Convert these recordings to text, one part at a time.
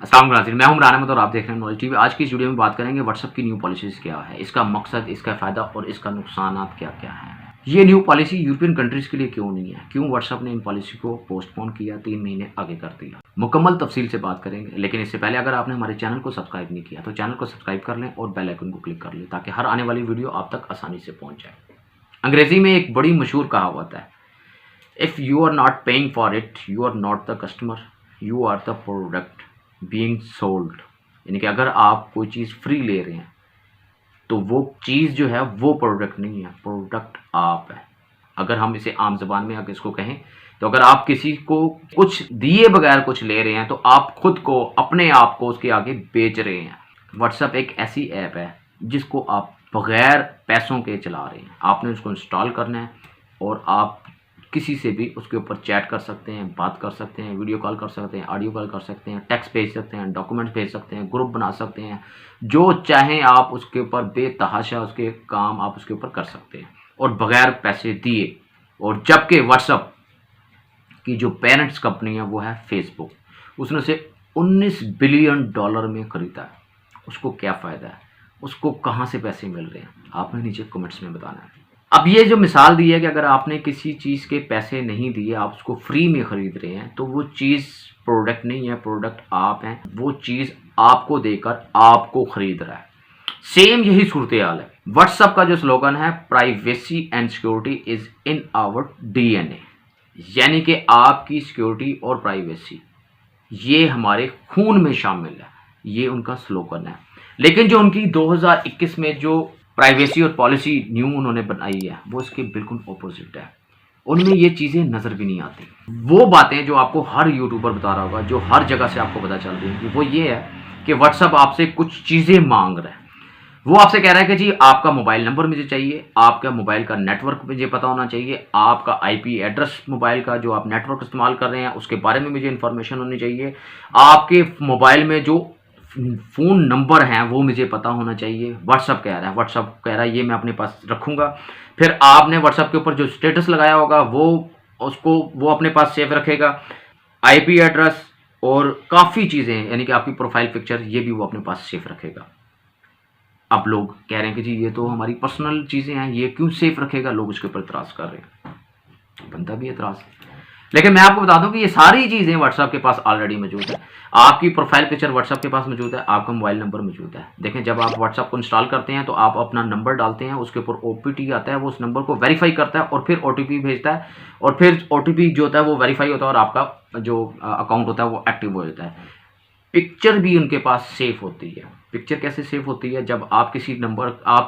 अस्सलाम वालेकुम, मैं हूं इमरान अहमद और आप देख रहे हैं नॉलेज टीवी। आज की इस वीडियो में बात करेंगे व्हाट्सएप की न्यू पॉलिसीज़ क्या है, इसका मकसद, इसका फ़ायदा और इसका नुकसानात क्या-क्या हैं। ये न्यू पॉलिसी यूरोपियन कंट्रीज़ के लिए क्यों नहीं है? क्यों व्हाट्सएप ने इन पॉलिसी को पोस्टपोन किया, 3 महीने आगे कर दिया? मुकम्मल तफसील से बात करेंगे, लेकिन इससे पहले अगर आपने हमारे चैनल को सब्सक्राइब नहीं किया तो चैनल को सब्सक्राइब कर लें और बेल आइकन को क्लिक कर लें ताकि हर आने वाली वीडियो आप तक आसानी से पहुँच जाए। अंग्रेज़ी में एक बड़ी मशहूर कहावत है, if you are not paying for it, you are not the customer, you are the product being sold. यानी कि अगर आप कोई चीज़ फ्री ले रहे हैं तो वो चीज़ जो है वो प्रोडक्ट नहीं है, प्रोडक्ट आप है। अगर हम इसे आम ज़बान में अगर इसको कहें तो अगर आप किसी को कुछ दिए बगैर कुछ ले रहे हैं तो आप खुद को, अपने आप को उसके आगे बेच रहे हैं। व्हाट्सएप एक ऐसी ऐप है जिसको आप बगैर पैसों के चला रहे हैं। आपने उसको इंस्टॉल करना है और आप किसी से भी उसके ऊपर चैट कर सकते हैं, बात कर सकते हैं, वीडियो कॉल कर सकते हैं, ऑडियो कॉल कर सकते हैं, टेक्स्ट भेज सकते हैं, डॉक्यूमेंट्स भेज सकते हैं, ग्रुप बना सकते हैं, जो चाहें आप उसके ऊपर बेतहाशा उसके काम आप उसके ऊपर कर सकते हैं और बगैर पैसे दिए। और जबकि व्हाट्सएप की जो पेरेंट्स कंपनी है वो है फेसबुक, उसने उसे $19 बिलियन में खरीदा है। उसको क्या फ़ायदा है, उसको कहाँ से पैसे मिल रहे हैं, आपने नीचे कमेंट्स में बताना है। अब ये जो मिसाल दी है कि अगर आपने किसी चीज़ के पैसे नहीं दिए, आप उसको फ्री में ख़रीद रहे हैं, तो वो चीज़ प्रोडक्ट नहीं है, प्रोडक्ट आप हैं। वो चीज़ आपको देकर आपको ख़रीद रहा है। सेम यही सूरत हाल है। व्हाट्सएप का जो स्लोगन है, privacy and security is in our DNA, यानी कि आपकी सिक्योरिटी और प्राइवेसी ये हमारे खून में शामिल है, ये उनका स्लोगन है। लेकिन जो उनकी 2021 में जो प्राइवेसी और पॉलिसी न्यू उन्होंने बनाई है वो इसके बिल्कुल ऑपोजिट है। उनमें ये चीज़ें नज़र भी नहीं आती। वो बातें जो आपको हर यूट्यूबर बता रहा होगा, जो हर जगह से आपको पता चल रही है, वो ये है कि व्हाट्सएप आपसे कुछ चीज़ें मांग रहा है। वो आपसे कह रहा है कि जी आपका मोबाइल नंबर मुझे चाहिए, आपका मोबाइल का नेटवर्क मुझे पता होना चाहिए, आपका आईपी एड्रेस मोबाइल का जो आप नेटवर्क इस्तेमाल कर रहे हैं उसके बारे में मुझे इन्फॉर्मेशन होनी चाहिए, आपके मोबाइल में जो फ़ोन नंबर हैं वो मुझे पता होना चाहिए। व्हाट्सएप कह रहा है, व्हाट्सएप कह रहा है ये मैं अपने पास रखूँगा। फिर आपने व्हाट्सएप के ऊपर जो स्टेटस लगाया होगा वो अपने पास सेव रखेगा, आईपी एड्रेस और काफ़ी चीज़ें, यानी कि आपकी प्रोफाइल पिक्चर, ये भी वो अपने पास सेव रखेगा। अब लोग कह रहे हैं कि जी ये तो हमारी पर्सनल चीज़ें हैं, ये क्यों सेफ रखेगा? लोग उसके ऊपर इतराज़ कर रहे हैं, बनता भी एतराज़। लेकिन मैं आपको बता दूं कि ये सारी चीज़ें व्हाट्सएप के पास ऑलरेडी मौजूद है। आपकी प्रोफाइल पिक्चर व्हाट्सएप के पास मौजूद है, आपका मोबाइल नंबर मौजूद है। देखें, जब आप व्हाट्सएप को इंस्टॉल करते हैं तो आप अपना नंबर डालते हैं, उसके ऊपर ओटीपी आता है, वो उस नंबर को वेरीफाई करता है और फिर ओटीपी भेजता है, और फिर ओटीपी जो होता है वो वेरीफाई होता है और आपका जो अकाउंट होता है वो एक्टिव हो जाता है। पिक्चर भी उनके पास सेफ होती है। पिक्चर कैसे सेफ होती है? जब आप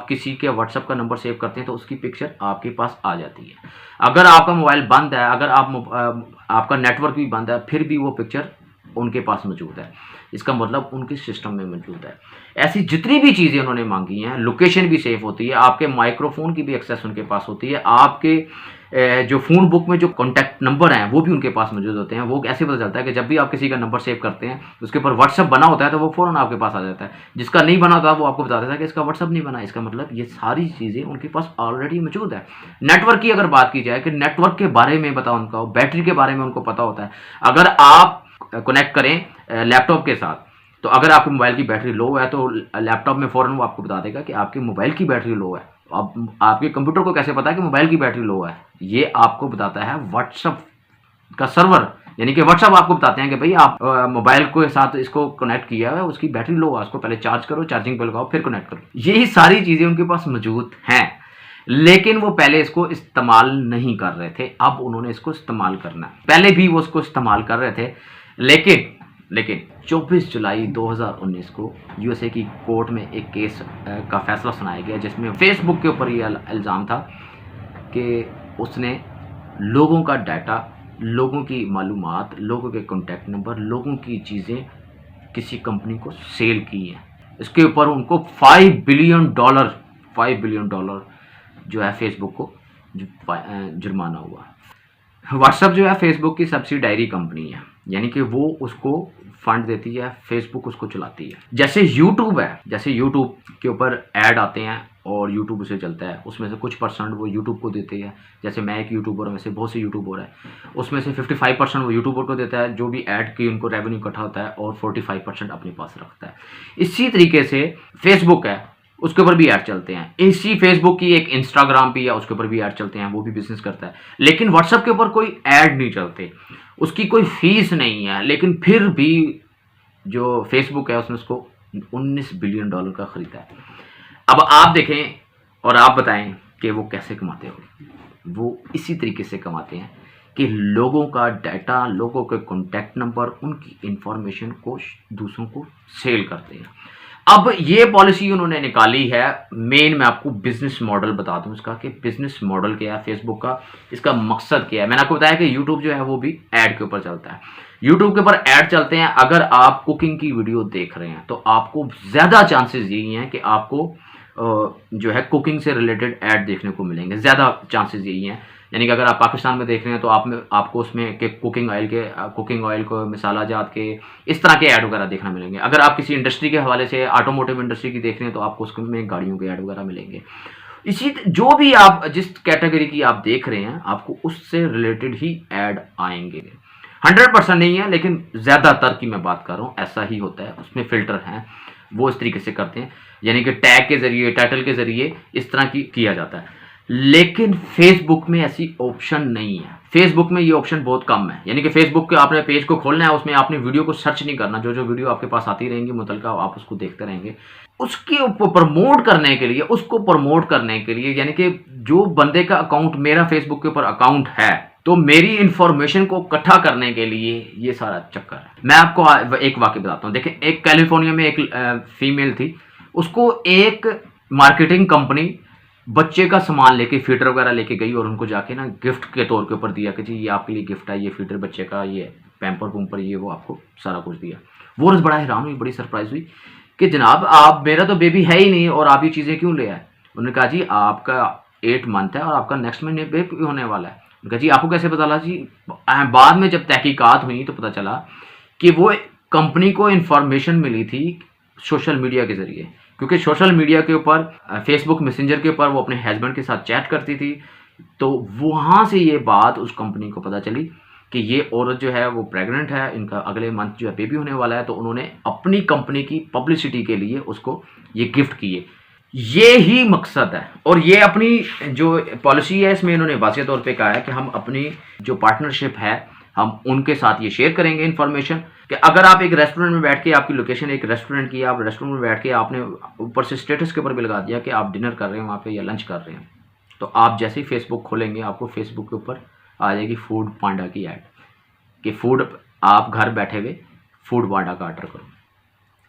किसी के व्हाट्सएप का नंबर सेव करते हैं तो उसकी पिक्चर आपके पास आ जाती है। अगर आपका मोबाइल बंद है, अगर आपका नेटवर्क भी बंद है, फिर भी वो पिक्चर उनके पास मौजूद है। इसका मतलब उनके सिस्टम में मौजूद है। ऐसी जितनी भी चीज़ें उन्होंने मांगी हैं, लोकेशन भी सेफ होती है, आपके माइक्रोफोन की भी एक्सेस उनके पास होती है, आपके जो फ़ोन बुक में जो कॉन्टैक्ट नंबर हैं वो भी उनके पास मौजूद होते हैं। वो ऐसे पता चलता है कि जब भी आप किसी का नंबर सेव करते हैं उसके ऊपर व्हाट्सएप बना होता है तो वो फ़ौरन आपके पास आ जाता है। जिसका नहीं बना होता वो आपको बता देता है कि इसका व्हाट्सएप नहीं बना। इसका मतलब ये सारी चीज़ें उनके पास ऑलरेडी मौजूद है। नेटवर्क की अगर बात की जाए कि नेटवर्क के बारे में पता उनका हो, बैटरी के बारे में उनको पता होता है। अगर आप कनेक्ट करें लैपटॉप के साथ, तो अगर आपके मोबाइल की बैटरी लो है तो लैपटॉप में फ़ौरन वो आपको बता देगा कि आपके मोबाइल की बैटरी लो है। अब आपके कंप्यूटर को कैसे पता है कि मोबाइल की बैटरी लो है? ये आपको बताता है व्हाट्सएप का सर्वर, यानी कि व्हाट्सएप आपको बताते हैं कि भाई आप मोबाइल के साथ इसको कनेक्ट किया है, उसकी बैटरी लो है, उसको पहले चार्ज करो, चार्जिंग पे लगाओ, फिर कनेक्ट करो। यही सारी चीज़ें उनके पास मौजूद हैं, लेकिन वो पहले इसको इस्तेमाल नहीं कर रहे थे। अब उन्होंने इसको इस्तेमाल करना है। पहले भी वो उसको इस्तेमाल कर रहे थे, लेकिन 24 जुलाई 2019 को यूएसए की कोर्ट में एक केस का फैसला सुनाया गया जिसमें फेसबुक के ऊपर ये इल्ज़ाम था कि उसने लोगों का डाटा, लोगों की मालूमात, लोगों के कॉन्टैक्ट नंबर, लोगों की चीज़ें किसी कंपनी को सेल की हैं। इसके ऊपर उनको $5 बिलियन जो है फेसबुक को जुर्माना हुआ। व्हाट्सएप जो है फेसबुक की सब्सिडायरी कंपनी है, यानी कि वो उसको फंड देती है, फेसबुक उसको चलाती है। जैसे यूट्यूब है, जैसे यूट्यूब के ऊपर ऐड आते हैं और यूट्यूब उसे चलता है, उसमें से कुछ परसेंट वो यूट्यूब को देते हैं। जैसे मैं एक यूट्यूबर हूँ, वैसे बहुत से यूट्यूबर है, उसमें से 55% वो यूट्यूबर को देता है, जो भी ऐड की उनको रेवेन्यू इकट्ठा होता है, और 45% अपने पास रखता है। इसी तरीके से फेसबुक है, उसके ऊपर भी ऐड चलते हैं। इसी फेसबुक की एक इंस्टाग्राम भी है, उसके ऊपर भी ऐड चलते हैं, वो भी बिजनेस करता है। लेकिन व्हाट्सएप के ऊपर कोई ऐड नहीं चलते, उसकी कोई फीस नहीं है, लेकिन फिर भी जो फेसबुक है उसने उसको $19 बिलियन का खरीदा है। अब आप देखें और आप बताएं कि वो कैसे कमाते हो। वो इसी तरीके से कमाते हैं कि लोगों का डाटा, लोगों के कॉन्टैक्ट नंबर, उनकी इंफॉर्मेशन को दूसरों को सेल करते हैं। अब ये पॉलिसी उन्होंने निकाली है। मेन मैं आपको बिजनेस मॉडल बता दूं इसका, कि बिजनेस मॉडल क्या है फेसबुक का, इसका मकसद क्या है। मैंने आपको बताया कि यूट्यूब जो है वो भी ऐड के ऊपर चलता है। यूट्यूब के ऊपर ऐड चलते हैं। अगर आप कुकिंग की वीडियो देख रहे हैं तो आपको ज़्यादा चांसेस यही हैं कि आपको जो है कुकिंग से रिलेटेड ऐड देखने को मिलेंगे, ज़्यादा चांसेस यही हैं। यानी कि अगर आप पाकिस्तान में देख रहे हैं तो आपको उसमें के कुकिंग ऑयल को, मसाला जात के, इस तरह के ऐड वगैरह देखना मिलेंगे। अगर आप किसी इंडस्ट्री के हवाले से ऑटोमोटिव इंडस्ट्री की देख रहे हैं तो आपको उसमें गाड़ियों के ऐड वगैरह मिलेंगे। इसी जो भी आप जिस कैटेगरी की आप देख रहे हैं, आपको उससे रिलेटेड ही ऐड आएंगे। 100% नहीं है, लेकिन ज़्यादातर की मैं बात कर रहा हूँ, ऐसा ही होता है। उसमें फिल्टर हैं, वो इस तरीके से करते हैं, यानी कि टैग के ज़रिए, टाइटल के ज़रिए इस तरह की किया जाता है। लेकिन फेसबुक में ऐसी ऑप्शन नहीं है। फेसबुक में ये ऑप्शन बहुत कम है। यानी कि फेसबुक के आपने पेज को खोलना है, उसमें आपने वीडियो को सर्च नहीं करना, जो जो वीडियो आपके पास आती रहेंगी मुतलका आप उसको देखते रहेंगे। उसके ऊपर प्रमोट करने के लिए, उसको प्रमोट करने के लिए, यानी कि जो बंदे का अकाउंट, मेरा फेसबुक के ऊपर अकाउंट है, तो मेरी इंफॉर्मेशन को इकट्ठा करने के लिए ये सारा चक्कर है। मैं आपको एक वाकई बताता हूँ। देखें, एक कैलिफोर्निया में एक फीमेल थी, उसको एक मार्केटिंग कंपनी बच्चे का सामान लेके, फीडर वगैरह लेके गई और उनको जाके ना गिफ्ट के तौर के ऊपर दिया कि जी ये आपके लिए गिफ्ट है, ये फीडर बच्चे का, ये पैम्पर पुम्पर, ये वो आपको सारा कुछ दिया। वो बड़ा हैरान हुई, बड़ी सरप्राइज हुई कि जनाब आप, मेरा तो बेबी है ही नहीं और आप ये चीज़ें क्यों ले आए। उन्होंने कहा जी आपका 8 मंथ है और आपका नेक्स्ट महीने बेबी होने वाला है। उन्होंने कहा जी आपको कैसे पता लगा जी। बाद में जब तहकीकात हुई तो पता चला कि वो कंपनी को इन्फॉर्मेशन मिली थी सोशल मीडिया के ज़रिए, क्योंकि सोशल मीडिया के ऊपर, फेसबुक मैसेंजर के ऊपर वो अपने हस्बैंड के साथ चैट करती थी। तो वहाँ से ये बात उस कंपनी को पता चली कि ये औरत जो है वो प्रेग्नेंट है, इनका अगले मंथ जो है बेबी होने वाला है। तो उन्होंने अपनी कंपनी की पब्लिसिटी के लिए उसको ये गिफ्ट किए। ये ही मकसद है। और ये अपनी जो पॉलिसी है इसमें इन्होंने वाज़ेह तौर पे कहा है कि हम अपनी जो पार्टनरशिप है हम उनके साथ ये शेयर करेंगे इन्फॉर्मेशन, कि अगर आप एक रेस्टोरेंट में बैठ के, आपकी लोकेशन एक रेस्टोरेंट की, आप रेस्टोरेंट में बैठ के आपने ऊपर से स्टेटस के ऊपर भी लगा दिया कि आप डिनर कर रहे हैं वहाँ पे या लंच कर रहे हैं, तो आप जैसे ही फेसबुक खोलेंगे आपको फेसबुक के ऊपर आ जाएगी फूड पांडा की ऐड, कि फूड, आप घर बैठे हुए फूड पांडा का ऑर्डर करो,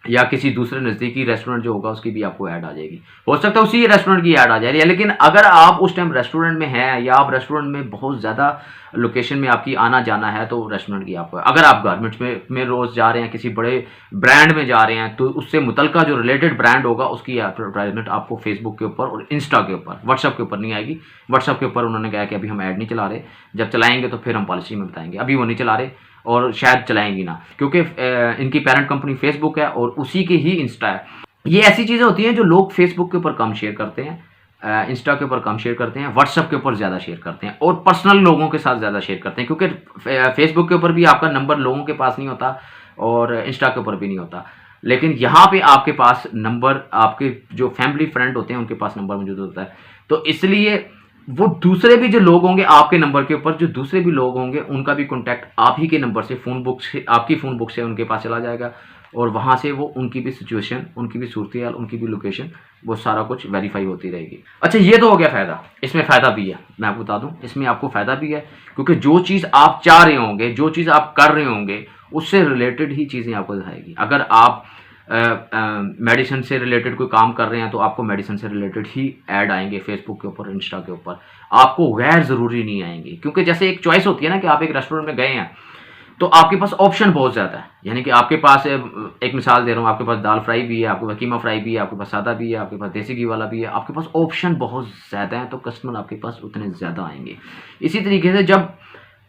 या किसी दूसरे नज़दीकी रेस्टोरेंट जो होगा उसकी भी आपको ऐड आ जाएगी। हो सकता है उसी रेस्टोरेंट की ऐड आ जाए, लेकिन अगर आप उस टाइम रेस्टोरेंट में हैं या आप रेस्टोरेंट में बहुत ज़्यादा लोकेशन में आपकी आना जाना है तो रेस्टोरेंट की आपको, अगर आप गारमेंट्स में रोज़ जा रहे हैं, किसी बड़े ब्रांड में जा रहे हैं, तो उससे मुतलका जो रिलेटेड ब्रांड होगा उसकी एडवर्टाइजमेंट आपको फेसबुक के ऊपर और इंस्टा के ऊपर, व्हाट्सएप के ऊपर नहीं आएगी। व्हाट्सएप के ऊपर उन्होंने कहा कि अभी हम ऐड नहीं चला रहे, जब चलाएंगे तो फिर हम पॉलिसी में बताएंगे, अभी वो नहीं चला रहे और शायद चलाएंगी ना, क्योंकि इनकी पेरेंट कंपनी फेसबुक है और उसी की ही इंस्टा है। ये ऐसी चीज़ें होती हैं जो लोग फेसबुक के ऊपर कम शेयर करते हैं, इंस्टा के ऊपर कम शेयर करते हैं, व्हाट्सएप के ऊपर ज़्यादा शेयर करते हैं और पर्सनल लोगों के साथ ज़्यादा शेयर करते हैं, क्योंकि फेसबुक के ऊपर भी आपका नंबर लोगों के पास नहीं होता और इंस्टा के ऊपर भी नहीं होता, लेकिन यहाँ पे आपके पास नंबर, आपके जो फैमिली फ्रेंड होते हैं उनके पास नंबर मौजूद होता है। तो इसलिए वो दूसरे भी जो लोग होंगे आपके नंबर के ऊपर, जो दूसरे भी लोग होंगे उनका भी कॉन्टैक्ट आप ही के नंबर से, फ़ोन बुक से, आपकी फ़ोन बुक से उनके पास चला जाएगा और वहाँ से वो उनकी भी सिचुएशन, उनकी भी सूरत हाल, उनकी भी लोकेशन, वो सारा कुछ वेरीफाई होती रहेगी। अच्छा, ये तो हो गया फ़ायदा। इसमें फ़ायदा भी है, मैं आपको बता दूं, इसमें आपको फ़ायदा भी है, क्योंकि जो चीज़ आप चाह रहे होंगे, जो चीज़ आप कर रहे होंगे, उससे रिलेटेड ही चीज़ें आपको दिखाएगी। अगर आप मेडिसिन से रिलेटेड कोई काम कर रहे हैं तो आपको मेडिसिन से रिलेटेड ही ऐड आएंगे फेसबुक के ऊपर, इंस्टा के ऊपर, आपको गैर ज़रूरी नहीं आएंगे। क्योंकि जैसे एक चॉइस होती है ना कि आप एक रेस्टोरेंट में गए हैं तो आपके पास ऑप्शन बहुत ज़्यादा है, यानी कि आपके पास, एक मिसाल दे रहा हूँ, आपके पास दाल फ्राई भी है, आपके पास कीमा फ्राई भी है, आपके पास सादा भी है, आपके पास देसी घी वाला भी है, आपके पास ऑप्शन बहुत ज़्यादा है, तो कस्टमर आपके पास उतने ज़्यादा आएंगे। इसी तरीके से जब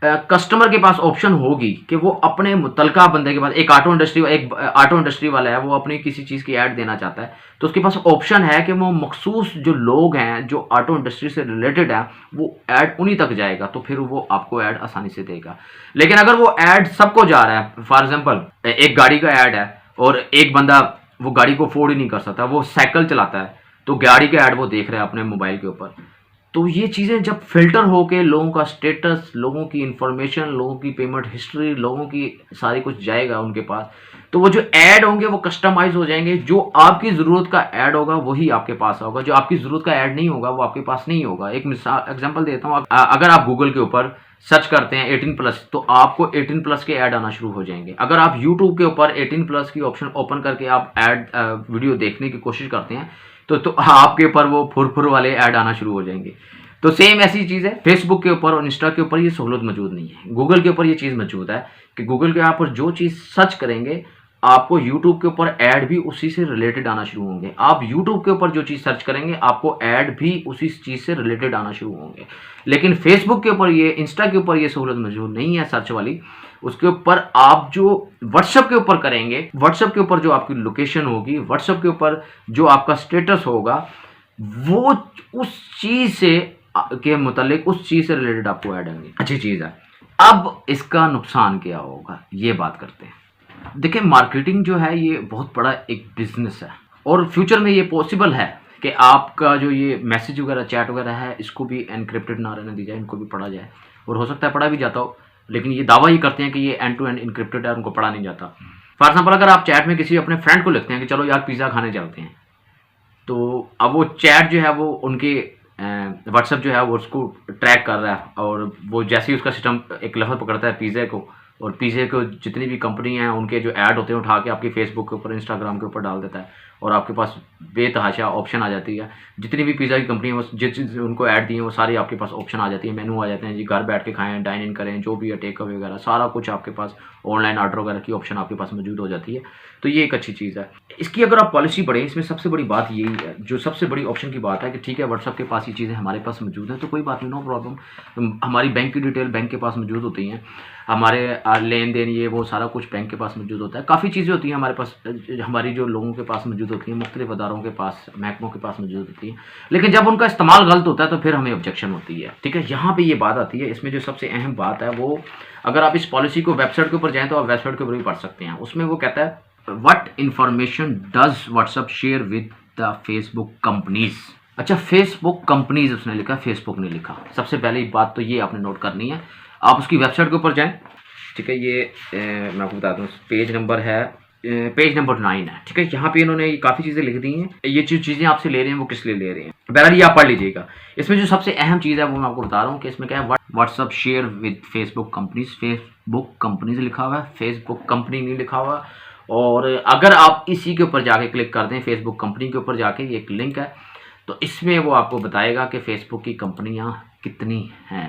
कस्टमर के पास ऑप्शन होगी कि वो अपने मुतलका बंदे के पास, एक ऑटो इंडस्ट्री वाला है, वो अपनी किसी चीज़ की ऐड देना चाहता है, तो उसके पास ऑप्शन है कि वो मखसूस जो लोग हैं जो ऑटो इंडस्ट्री से रिलेटेड है वो ऐड उन्हीं तक जाएगा, तो फिर वो आपको ऐड आसानी से देगा। लेकिन अगर वो ऐड सबको जा रहा है, फॉर एग्जाम्पल एक गाड़ी का ऐड है और एक बंदा वो गाड़ी को अफोर्ड ही नहीं कर सकता, वो साइकिल चलाता है, तो गाड़ी का ऐड वो देख रहा है अपने मोबाइल के ऊपर, तो ये चीज़ें जब फिल्टर होके लोगों का स्टेटस, लोगों की इंफॉर्मेशन, लोगों की पेमेंट हिस्ट्री, लोगों की सारी कुछ जाएगा उनके पास, तो वो जो ऐड होंगे वो कस्टमाइज हो जाएंगे। जो आपकी ज़रूरत का ऐड होगा वही आपके पास होगा, जो आपकी ज़रूरत का ऐड नहीं होगा वो आपके पास नहीं होगा। एक मिसाल एग्जांपल देता हूँ, अगर आप गूगल के ऊपर सर्च करते हैं 18+, तो आपको 18+ के ऐड आना शुरू हो जाएंगे। अगर आप यूट्यूब के ऊपर 18+ की ऑप्शन ओपन करके आप ऐड वीडियो देखने की कोशिश करते हैं तो आपके ऊपर वो फुरफुर वाले ऐड आना शुरू हो जाएंगे। तो सेम ऐसी चीज़ है, फेसबुक के ऊपर और इंस्टा के ऊपर ये सहूलत मौजूद नहीं है। गूगल के ऊपर ये चीज़ मौजूद है कि गूगल के आप जो चीज़ सर्च करेंगे आपको यूट्यूब के ऊपर ऐड भी उसी से रिलेटेड आना शुरू होंगे। आप यूट्यूब के ऊपर जो चीज़ सर्च करेंगे आपको ऐड भी उसी चीज़ से रिलेटेड आना शुरू होंगे। लेकिन फेसबुक के ऊपर ये, इंस्टा के ऊपर ये सहूलत मौजूद नहीं है सर्च वाली। उसके ऊपर आप जो व्हाट्सएप के ऊपर करेंगे, व्हाट्सएप के ऊपर जो आपकी लोकेशन होगी, व्हाट्सएप के ऊपर जो आपका स्टेटस होगा, वो उस चीज़ से के मुतालिक, उस चीज़ से रिलेटेड आपको ऐड आएंगे। अच्छी चीज़ है। अब इसका नुकसान क्या होगा ये बात करते हैं। देखिए, मार्केटिंग जो है ये बहुत बड़ा एक बिजनेस है और फ्यूचर में ये पॉसिबल है कि आपका जो ये मैसेज वगैरह, चैट वगैरह है, इसको भी एनक्रिप्टेड ना रहने दी जाए, इनको भी पढ़ा जाए। और हो सकता है पढ़ा भी जाता हो, लेकिन ये दावा ये करते हैं कि ये एंड टू एंड इनक्रिप्टेड है, उनको पढ़ा नहीं जाता। फॉर एग्जाम्पल, अगर आप चैट में किसी अपने फ्रेंड को लिखते हैं कि चलो यार पिज़्ज़ा खाने चलते हैं, तो अब वो चैट जो है वो उनके व्हाट्सएप जो है वो उसको ट्रैक कर रहा है, और वो जैसे ही उसका सिस्टम एक लफ्ज़ पकड़ता है पिज़्ज़े को, और पिज़्ज़े को जितनी भी कंपनी हैं उनके जो ऐड होते हैं उठा के आपकी फेसबुक के ऊपर, इंस्टाग्राम के ऊपर डाल देता है, और आपके पास बेतहाशा ऑप्शन आ जाती है। जितनी भी पिज़्ज़ा की कंपनी है वो जिस उनको ऐड दी है वो सारी आपके पास ऑप्शन आ जाती है, मेनू आ जाते हैं जी, घर बैठ के खाएं, डाइन इन करें, जो भी है टेक अवे वगैरह सारा कुछ आपके पास, ऑनलाइन ऑर्डर वगैरह की ऑप्शन आपके पास मौजूद हो जाती है। तो ये एक अच्छी चीज़ है। इसकी अगर आप पॉलिसी पढ़ें, इसमें सबसे बड़ी बात यही है, जो सबसे बड़ी ऑप्शन की बात है कि ठीक है व्हाट्सएप के पास ये चीज़ें हमारे पास मौजूद हैं तो कोई बात नहीं, नो प्रॉब्लम। हमारी बैंक की डिटेल बैंक के पास मौजूद होती हैं, हमारे लेन देन ये वो सारा कुछ बैंक के पास मौजूद होता है। काफ़ी चीज़ें होती हैं हमारे पास, हमारी जो लोगों के पास मौजूद होती हैं, मुख्तलिफ अदारों के पास, महकमों के पास मौजूद होती हैं। लेकिन जब उनका इस्तेमाल गलत होता है तो फिर हमें ऑब्जेक्शन होती है। ठीक है, यहाँ पे ये बात आती है। इसमें जो सबसे अहम बात है वो, अगर आप इस पॉलिसी को वेबसाइट के ऊपर जाएँ तो आप वेबसाइट के ऊपर भी पढ़ सकते हैं। उसमें वो कहता है what information does WhatsApp share with the Facebook companies. अच्छा, फेसबुक कंपनीज उसने लिखा, फेसबुक ने लिखा। सबसे पहली बात तो ये आपने नोट करनी है। आप उसकी वेबसाइट के ऊपर जाएं, ठीक है, ये मैं आपको बता दूं, पेज नंबर है, पेज नंबर 9 है। ठीक है, यहाँ पे इन्होंने काफ़ी चीज़ें लिख दी हैं। ये जो चीज़ें आपसे ले रहे हैं वो किस लिए ले रहे हैं, बहरहाल ये आप पढ़ लीजिएगा। इसमें जो सबसे अहम चीज़ है वो मैं आपको बता रहा हूँ कि इसमें क्या है, WhatsApp share with Facebook companies. Facebook companies लिखा हुआ है, फेसबुक कंपनी नहीं लिखा हुआ। और अगर आप इसी के ऊपर जाके क्लिक कर दें, फेसबुक कंपनी के ऊपर जाके, ये एक लिंक है, तो इसमें वो आपको बताएगा कि फेसबुक की कंपनियां कितनी हैं।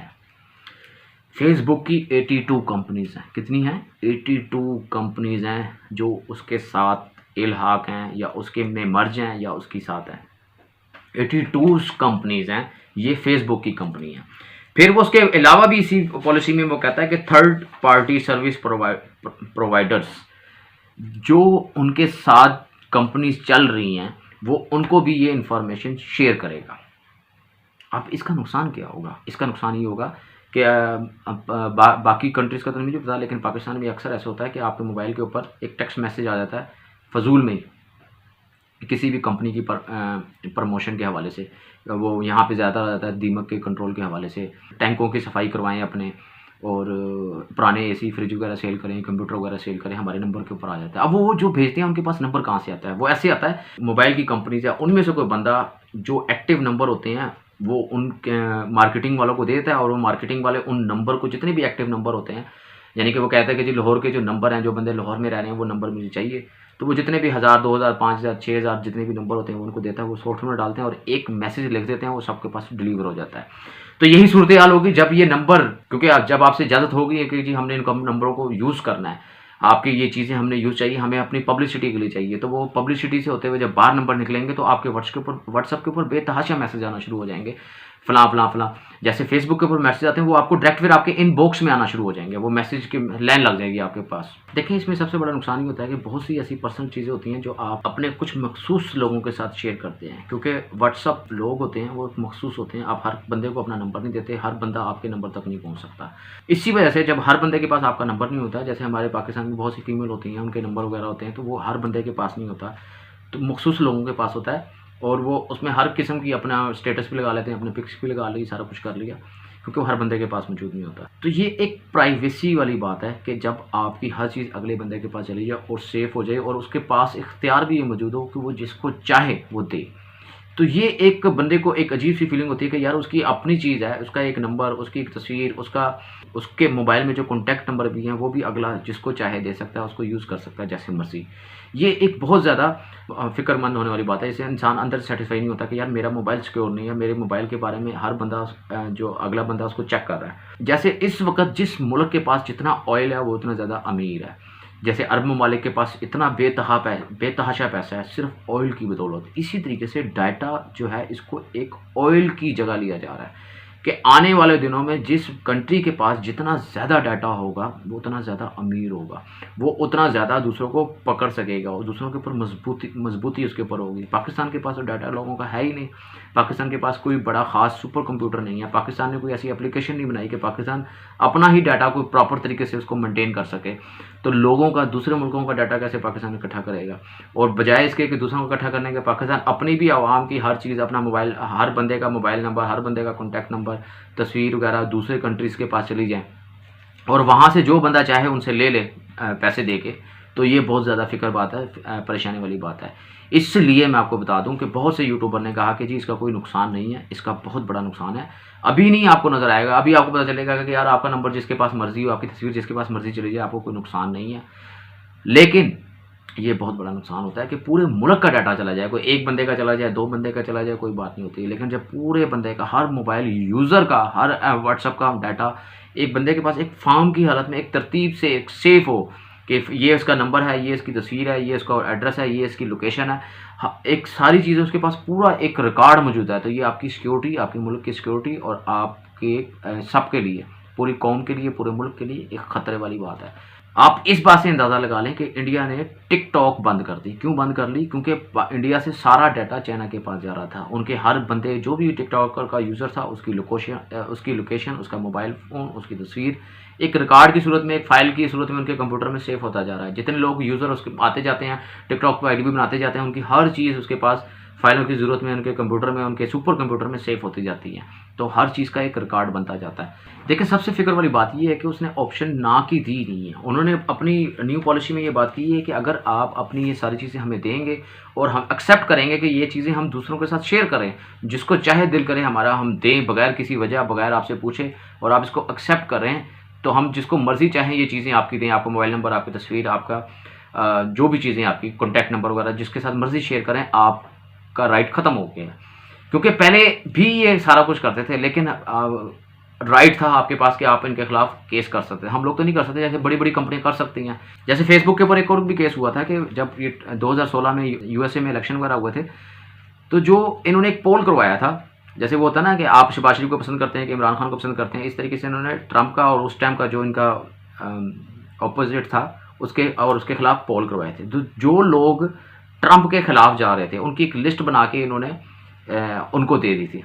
फेसबुक की 82 कंपनीज हैं। कितनी हैं? 82 कंपनीज हैं जो उसके साथ इल्हाक हैं या उसके में मर्ज हैं या उसके साथ हैं। 82 कंपनीज हैं, ये फेसबुक की कंपनी है। फिर वो उसके अलावा भी इसी पॉलिसी में वो कहता है कि थर्ड पार्टी सर्विस प्रोवाइडर्स, जो उनके साथ कंपनीज चल रही हैं, वो उनको भी ये इंफॉर्मेशन शेयर करेगा। अब इसका नुकसान क्या होगा? इसका नुकसान ये होगा कि बाकी कंट्रीज़ का तो नहीं मुझे पता, लेकिन पाकिस्तान में अक्सर ऐसा होता है कि आपके मोबाइल के ऊपर एक टेक्स्ट मैसेज आ जाता है फजूल में ही, किसी भी कंपनी की प्रमोशन के हवाले से। वो यहाँ पे ज़्यादा रहता है दीमक के कंट्रोल के हवाले से, टैंकों की सफाई करवाएं अपने, और पुराने एसी फ्रिज वगैरह सेल करें, कंप्यूटर वगैरह सेल करें, हमारे नंबर के ऊपर आ जाता है। अब वो जो भेजते हैं उनके पास नंबर कहाँ से आता है? वो ऐसे आता है, मोबाइल की कंपनीज है उनमें से कोई बंदा जो एक्टिव नंबर होते हैं वो उनके मार्केटिंग वालों को देता है, और वो मार्केटिंग वाले उन नंबर को, जितने भी एक्टिव नंबर होते हैं, यानी कि वो कहता है कि जी लाहौर के जो नंबर हैं, जो बंदे लाहौर में रह रहे हैं वो नंबर मुझे चाहिए, तो वो जितने भी 1000, 2000, 5000, 6000 जितने भी नंबर होते हैं वो उनको देता है। वो सॉफ्टवेयर में डालते हैं और एक मैसेज लिख देते हैं, वो सबके पास डिलीवर हो जाता है। तो यही सूरत हाल होगी जब ये नंबर, क्योंकि जब आपसे इजाज़त होगी कि जी हमने इन नंबरों को यूज़ करना है, आपकी ये चीज़ें हमने यूज़ चाहिए, हमें अपनी पब्लिसिटी के लिए चाहिए, तो वो पब्लिसिटी से होते हुए जब बाहर नंबर निकलेंगे तो आपके व्हाट्सएप के ऊपर बेतहाशा मैसेज आना शुरू हो जाएंगे फलां फलां फलां। जैसे फेसबुक के ऊपर मैसेज आते हैं वो आपको डायरेक्ट फिर आपके इनबॉक्स में आना शुरू हो जाएंगे, वो मैसेज की लाइन लग जाएगी आपके पास। देखिए इसमें सबसे बड़ा नुकसान ये होता है कि बहुत सी ऐसी पर्सनल चीज़ें होती हैं जो आप अपने कुछ मखसूस लोगों के साथ शेयर करते हैं, क्योंकि व्हाट्सअप लोग होते हैं वो मखसूस होते हैं। आप हर बंदे को अपना नंबर नहीं देते, हर बंदा आपके नंबर तक नहीं पहुँच सकता। इसी वजह से जब हर बंदे के पास आपका नंबर नहीं होता, जैसे हमारे पाकिस्तान में बहुत सी फीमेल होती हैं उनके नंबर वगैरह होते हैं, तो वो हर बंदे के पास नहीं होता, तो मखसूस लोगों के पास होता है। और वो उसमें हर किस्म की अपना स्टेटस भी लगा लेते हैं, अपने पिक्स भी लगा ली, सारा कुछ कर लिया, क्योंकि वो हर बंदे के पास मौजूद नहीं होता। तो ये एक प्राइवेसी वाली बात है कि जब आपकी हर चीज़ अगले बंदे के पास चली जाए और सेफ़ हो जाए और उसके पास इख्तियार भी ये मौजूद हो कि वो जिसको चाहे वो दे, तो ये एक बंदे को एक अजीब सी फीलिंग होती है कि यार उसकी अपनी चीज़ है, उसका एक नंबर, उसकी एक तस्वीर, उसके मोबाइल में जो कॉन्टैक्ट नंबर भी हैं वो भी अगला जिसको चाहे दे सकता है, उसको यूज़ कर सकता है जैसे मर्ज़ी। ये एक बहुत ज़्यादा फ़िक्रमंद होने वाली बात है। इससे इंसान अंदर सेटिस्फाई नहीं होता कि यार मेरा मोबाइल सिक्योर नहीं है, मेरे मोबाइल के बारे में हर बंदा जो अगला बंदा उसको चेक कर रहा है। जैसे इस वक़्त जिस मुल्क के पास जितना ऑयल है वो उतना ज़्यादा अमीर है। जैसे अरब ममालिक के पास इतना बेतहाशा पैसा है सिर्फ ऑयल की बदौलत। इसी तरीके से डाटा जो है इसको एक ऑयल की जगह लिया जा रहा है कि आने वाले दिनों में जिस कंट्री के पास जितना ज़्यादा डाटा होगा वो उतना ज़्यादा अमीर होगा, वो उतना ज़्यादा दूसरों को पकड़ सकेगा और दूसरों के ऊपर मजबूती उसके ऊपर होगी। पाकिस्तान के पास तो डाटा लोगों का है ही नहीं। पाकिस्तान के पास कोई बड़ा ख़ास सुपर कंप्यूटर नहीं है। पाकिस्तान ने कोई ऐसी एप्लीकेशन नहीं बनाई कि पाकिस्तान अपना ही डाटा कोई प्रॉपर तरीके से उसको मेंटेन कर सके। तो लोगों का, दूसरे मुल्कों का डाटा कैसे पाकिस्तान इकट्ठा करेगा? और बजाय इसके कि दूसरों को इकट्ठा करने के पाकिस्तान अपनी भी आवाम की हर चीज़, अपना मोबाइल, हर बंदे का मोबाइल नंबर, हर बंदे का कॉन्टैक्ट नंबर, तस्वीर वगैरह दूसरे कंट्रीज़ के पास चली जाए और वहाँ से जो बंदा चाहे उनसे ले ले पैसे दे के। तो ये बहुत ज़्यादा फ़िक्र बात है, परेशानी वाली बात है। इसलिए मैं आपको बता दूं कि बहुत से यूट्यूबर ने कहा कि जी इसका कोई नुकसान नहीं है, इसका बहुत बड़ा नुकसान है। अभी नहीं आपको नज़र आएगा, अभी आपको पता चलेगा कि यार आपका नंबर जिसके पास मर्जी हो, आपकी तस्वीर जिसके पास मर्जी चली जाए, आपको कोई नुकसान नहीं है। लेकिन ये बहुत बड़ा नुकसान होता है कि पूरे मुल्क का डाटा चला जाए। कोई एक बंदे का चला जाए, दो बंदे का चला जाए, कोई बात नहीं होती, लेकिन जब पूरे बंदे का, हर मोबाइल यूज़र का, हर व्हाट्सएप का डाटा एक बंदे के पास एक फॉर्म की हालत में एक तरतीब से एक सेफ हो कि ये इसका नंबर है, ये इसकी तस्वीर है, ये इसका एड्रेस है, ये इसकी लोकेशन है, एक सारी चीज़ें उसके पास पूरा एक रिकॉर्ड मौजूद है। तो ये आपकी सिक्योरिटी, आपके मुल्क की सिक्योरिटी और आपके सबके लिए, पूरी कौम के लिए, पूरे मुल्क के लिए एक ख़तरे वाली बात है। आप इस बात से अंदाज़ा लगा लें कि इंडिया ने टिकटॉक बंद कर दी। क्यों बंद कर ली? क्योंकि इंडिया से सारा डाटा चाइना के पास जा रहा था। उनके हर बंदे, जो भी टिकटॉकर का यूज़र था, उसकी लोकेशन, उसका मोबाइल फ़ोन, उसकी तस्वीर एक रिकॉर्ड की सूरत में, एक फ़ाइल की सूरत में उनके कंप्यूटर में सेव होता जा रहा है। जितने लोग यूज़र उसके आते जाते हैं, टिकटॉक पर आईडी भी बनाते जाते हैं, उनकी हर चीज़ उसके पास फाइलों की ज़रूरत में, उनके कंप्यूटर में, उनके सुपर कंप्यूटर में सेव होती जाती है। तो हर चीज़ का एक रिकॉर्ड बनता जाता है। देखिए सबसे फ़िक्र वाली बात ये है कि उसने ऑप्शन ना की दी नहीं है। उन्होंने अपनी न्यू पॉलिसी में ये बात की है कि अगर आप अपनी ये सारी चीज़ें हमें देंगे और हम एक्सेप्ट करेंगे कि ये चीज़ें हम दूसरों के साथ शेयर करें, जिसको चाहे दिल करे हमारा हम दें, बगैर किसी वजह, बगैर आपसे पूछे, और आप इसको एक्सेप्ट करें, तो हम जिसको मर्ज़ी चाहें ये चीज़ें आपकी दें। आपका मोबाइल नंबर, आपकी तस्वीर, आपका जो भी चीज़ें आपकी कॉन्टैक्ट नंबर वगैरह जिसके साथ मर्ज़ी शेयर करें, आपका राइट ख़त्म हो गया है। क्योंकि पहले भी ये सारा कुछ करते थे, लेकिन राइट था आपके पास कि आप इनके खिलाफ केस कर सकते हैं। हम लोग तो नहीं कर सकते, जैसे बड़ी बड़ी कंपनियां कर सकती हैं। जैसे फेसबुक के ऊपर एक और भी केस हुआ था कि जब ये 2016 में यूएसए में इलेक्शन वगैरह हुए थे, तो जो इन्होंने एक पोल करवाया था, जैसे वो होता ना कि आप शहबाज शरीफ को पसंद करते हैं कि इमरान खान को पसंद करते हैं, इस तरीके से इन्होंने ट्रंप का और उस टाइम का जो इनका अपोजिट था उसके खिलाफ पोल करवाए थे। तो जो लोग ट्रंप के खिलाफ जा रहे थे उनकी एक लिस्ट बना के इन्होंने उनको दे दी थी,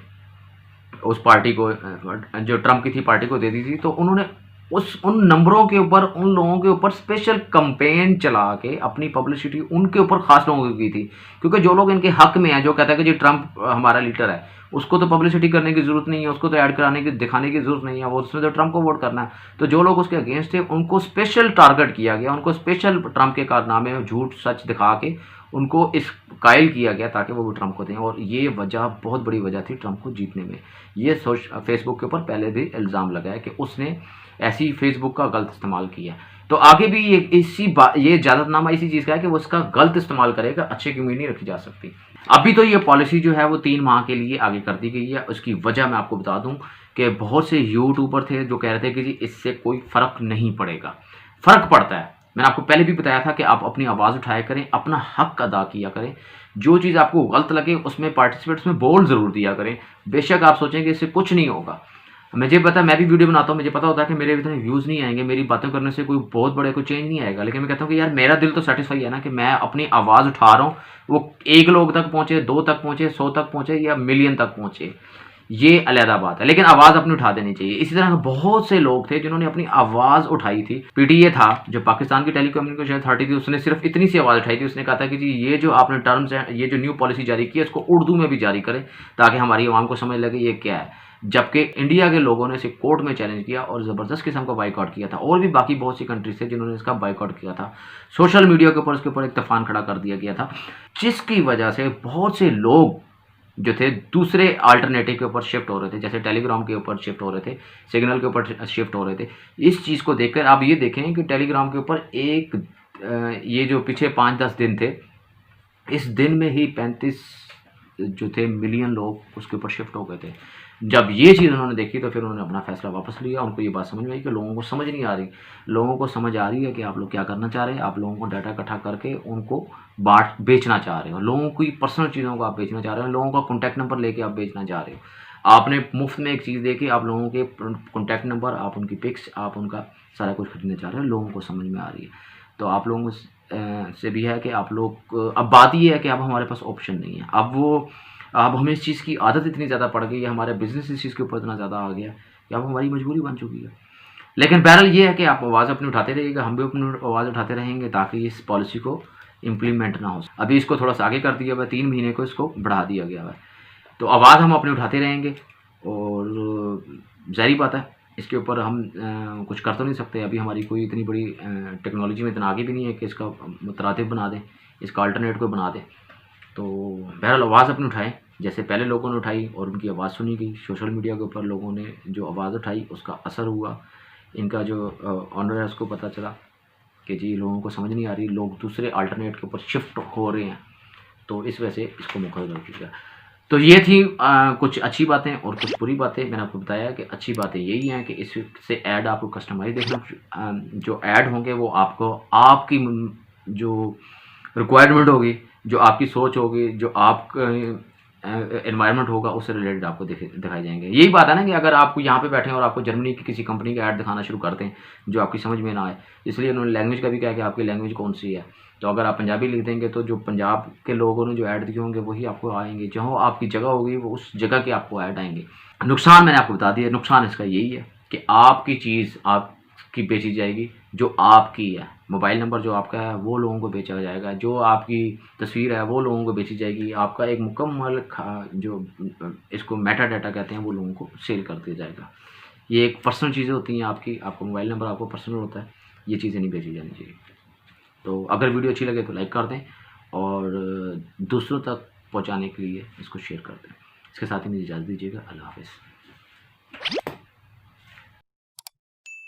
उस पार्टी को, जो ट्रंप की थी पार्टी को दे दी थी। तो उन्होंने उन नंबरों के ऊपर, उन लोगों के ऊपर स्पेशल कैंपेन चला के अपनी पब्लिसिटी उनके ऊपर खास लोगों की थी। क्योंकि जो लोग इनके हक में हैं, जो कहता है कि जी ट्रंप हमारा लीडर है, उसको तो पब्लिसिटी करने की ज़रूरत नहीं है, उसको तो ऐड कराने की, दिखाने की ज़रूरत नहीं है, वो उसमें तो ट्रंप को वोट करना है। तो जो लोग उसके अगेंस्ट थे उनको स्पेशल टारगेट किया गया, उनको स्पेशल ट्रंप के कारनामे झूठ सच दिखा के उनको इस कायल किया गया ताकि वो ट्रंप को दें। और ये वजह, बहुत बड़ी वजह थी ट्रंप को जीतने में। ये फेसबुक के ऊपर पहले भी इल्ज़ाम लगाया कि उसने ऐसी फेसबुक का गलत इस्तेमाल किया। तो आगे भी ये ज़्यादातनामा इसी चीज़ का है कि वो उसका गलत इस्तेमाल करेगा, अच्छे की उम्मीद नहीं रखी जा सकती। अभी तो ये पॉलिसी जो है वो 3 माह के लिए आगे कर दी गई है। उसकी वजह मैं आपको बता दूं कि बहुत से यूट्यूबर थे जो कह रहे थे कि जी इससे कोई फ़र्क नहीं पड़ेगा। फ़र्क पड़ता है। मैंने आपको पहले भी बताया था कि आप अपनी आवाज़ उठाया करें, अपना हक अदा किया करें। जो चीज़ आपको गलत लगे उसमें पार्टिसिपेट, उसमें बोल ज़रूर दिया करें। बेशक आप सोचें कि इससे कुछ नहीं होगा। मुझे पता है, मैं भी वीडियो बनाता हूँ, मुझे पता होता है कि मेरे इतने व्यूज़ नहीं आएंगे, मेरी बातें करने से कोई बहुत बड़े कोई चेंज नहीं आएगा, लेकिन मैं कहता हूँ कि यार मेरा दिल तो सेटिस्फाई है ना कि मैं अपनी आवाज़ उठा रहा हूँ, वो 1 लोग तक पहुँचे, 2 तक पहुँचे, 100 तक पहुँचे या मिलियन तक पहुँचे, ये अलग बात है, लेकिन आवाज़ अपनी उठा देनी चाहिए। इसी तरह बहुत से लोग थे जिन्होंने अपनी आवाज़ उठाई थी। पीटीए था जो पाकिस्तान की टेलीकम्युनिकेशन अथॉरिटी थी, उसने सिर्फ इतनी सी आवाज़ उठाई थी। उसने कहा था कि जी ये जो आपने टर्म्स हैं, ये जो न्यू पॉलिसी जारी की है, इसको उर्दू में भी जारी करें ताकि हमारी आवाम को समझ लगे ये क्या है। जबकि इंडिया के लोगों ने इसे कोर्ट में चैलेंज किया और ज़बरदस्त किस्म का बाइकआउट किया था। और भी बाकी बहुत सी कंट्रीज थे जिन्होंने इसका बाइकआउट किया था। सोशल मीडिया के ऊपर इसके ऊपर एक तूफान खड़ा कर दिया गया था, जिसकी वजह से बहुत से लोग जो थे दूसरे अल्टरनेटिव के ऊपर शिफ्ट हो रहे थे, जैसे टेलीग्राम के ऊपर शिफ्ट हो रहे थे, सिग्नल के ऊपर शिफ्ट हो रहे थे। इस चीज़ को देखकर आप ये देखें कि टेलीग्राम के ऊपर ये जो पीछे 5-10 दिन थे, इस दिन में ही 35 जो थे मिलियन लोग उसके ऊपर शिफ्ट हो गए थे। जब ये चीज़ उन्होंने देखी तो फिर उन्होंने अपना फैसला वापस लिया। उनको ये बात समझ में आई कि लोगों को समझ नहीं आ रही, लोगों को समझ आ रही है कि आप लोग क्या करना चाह रहे हैं। आप लोगों को डाटा इकट्ठा करके उनको बेचना चाह रहे हो, लोगों की पर्सनल चीज़ों को आप बेचना चाह रहे हो, लोगों का कॉन्टैक्ट नंबर लेके आप बेचना चाह रहे हो। आपने मुफ्त में एक चीज़ देखी, आप लोगों के कॉन्टैक्ट नंबर, आप उनकी पिक्स, आप उनका सारा कुछ खरीदना चाह रहे हो। लोगों को समझ में आ रही है। तो आप लोगों से भी है कि आप लोग, अब बात ये है कि अब हमारे पास ऑप्शन नहीं है। अब हमें इस चीज़ की आदत इतनी ज़्यादा पड़ गई है, हमारा बिज़नेस इस चीज़ के ऊपर इतना ज़्यादा आ गया कि अब हमारी मजबूरी बन चुकी है। लेकिन बहरहाल ये है कि आप आवाज़ अपनी उठाते रहिएगा, हम भी अपनी आवाज़ उठाते रहेंगे ताकि इस पॉलिसी को इम्प्लीमेंट ना हो। अभी इसको थोड़ा सा आगे कर दिया हुआ है, 3 महीने को इसको बढ़ा दिया गया है। तो आवाज़ हम अपनी उठाते रहेंगे और ज़ाहिर बात है इसके ऊपर हम कुछ कर तो नहीं सकते। अभी हमारी कोई इतनी बड़ी टेक्नोलॉजी में इतना आगे भी नहीं है कि इसका मुतरातिब बना दें, इसका अल्टरनेट को बना दें। तो बहरहाल आवाज़ अपनी उठाएं, जैसे पहले लोगों ने उठाई और उनकी आवाज़ सुनी गई। सोशल मीडिया के ऊपर लोगों ने जो आवाज़ उठाई उसका असर हुआ। इनका जो ऑनर है उसको पता चला कि जी लोगों को समझ नहीं आ रही, लोग दूसरे अल्टरनेट के ऊपर शिफ्ट हो रहे हैं, तो इस वजह से इसको मुकर कर दिया। तो ये थी कुछ अच्छी बातें और कुछ बुरी बातें। मैंने आपको बताया कि अच्छी बातें यही हैं कि इससे ऐड आपको कस्टमाइज देखना, जो ऐड होंगे वो आपको आपकी जो रिक्वायरमेंट होगी, जो आपकी सोच होगी, जो आपका एनवायरनमेंट होगा, उससे रिलेटेड आपको दिखाए जाएंगे। यही बात है ना कि अगर आप यहाँ पे बैठे हैं और आपको जर्मनी की किसी कंपनी का ऐड दिखाना शुरू करते हैं जो आपकी समझ में ना आए, इसलिए उन्होंने लैंग्वेज का भी कहा कि आपकी लैंग्वेज कौन सी है। तो अगर आप पंजाबी लिख देंगे तो जो पंजाब के लोगों ने जो ऐड दिए होंगे वही आपको आएंगे, जहाँ आपकी जगह होगी वो उस जगह के आपको ऐड आएंगे। नुकसान मैंने आपको बता दिया। नुकसान इसका यही है कि आपकी चीज़ आपकी बेची जाएगी जो आपकी है, मोबाइल नंबर जो आपका है वो लोगों को बेचा जाएगा, जो आपकी तस्वीर है वो लोगों को बेची जाएगी, आपका एक मुकम्मल जो इसको मेटा डाटा कहते हैं वो लोगों को सेल कर दिया जाएगा। ये एक पर्सनल चीज़ें होती हैं आपकी, आपका मोबाइल नंबर आपको पर्सनल होता है, ये चीज़ें नहीं बेची जानी चाहिए। तो अगर वीडियो अच्छी लगे तो लाइक कर दें और दूसरों तक पहुंचाने के लिए इसको शेयर कर दें। इसके साथ ही मुझे इजाज़त दीजिएगा। अल्लाह हाफ़िज़।